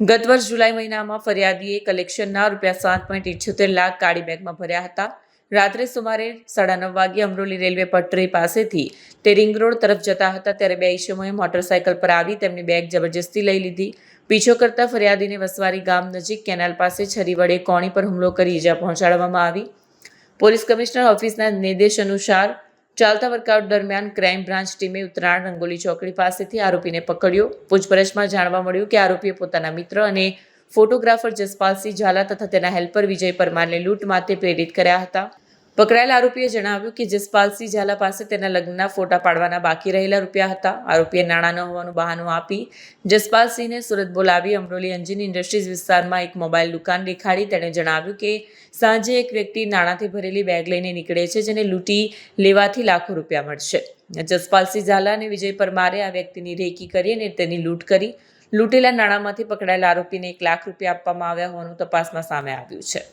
ગત વર્ષ જુલાઈ મહિનામાં ફરિયાદીએ કલેક્શનના ₹7.78 લાખ કાળી બેગમાં ભર્યા હતા. રાત્રે સુમારે 9:30 વાગ્યે અમરોલી રેલવે પટરી પાસેથી તે રિંગ રોડ તરફ જતા હતા ત્યારે બે ઈસમોએ મોટરસાયકલ પર આવી તેમની બેગ જબરજસ્તી લઈ લીધી. પીછો કરતા ફરિયાદીને વસવારી ગામ નજીક કેનાલ પાસે છરી વડે કોણી પર હુમલો કરી ઈજા પહોંચાડવામાં આવી. પોલીસ કમિશનર ઓફિસના નિર્દેશ અનુસાર ચાલતા વર્કઆઉટ દરમિયાન ક્રાઇમ બ્રાન્ચ ટીમે ઉત્તરાયણ રંગોલી ચોકડી પાસેથી આરોપીને પકડ્યો. પૂછપરછમાં જાણવા મળ્યું કે આરોપીએ પોતાના મિત્ર અને ફોટોગ્રાફર જસપાલસિંહ ઝાલા તથા તેના હેલ્પર વિજય પરમારને લૂંટ માટે પ્રેરિત કર્યા હતા. પકડાયેલા આરોપીએ જણાવ્યું કે જસપાલસિંહ ઝાલા પાસે તેના લગ્નના ફોટા પાડવાના બાકી રહેલા રૂપિયા હતા. આરોપીએ નાણાં ન હોવાનું બહાનું આપી જસપાલસિંહને સુરત બોલાવી અમરોલી એન્જિન ઇન્ડસ્ટ્રીઝ વિસ્તારમાં એક મોબાઈલ દુકાન દેખાડી. તેણે જણાવ્યું કે સાંજે એક વ્યક્તિ નાણાંથી ભરેલી બેગ લઈને નીકળે છે જેને લૂંટી લેવાથી લાખો રૂપિયા મળશે. જસપાલસિંહ ઝાલા અને વિજય પરમારે આ વ્યક્તિની રેકી કરી અને તેની લૂંટ કરી. લૂંટેલા નાણાંમાંથી પકડાયેલા આરોપીને ₹1 લાખ આપવામાં આવ્યા હોવાનું તપાસમાં સામે આવ્યું છે.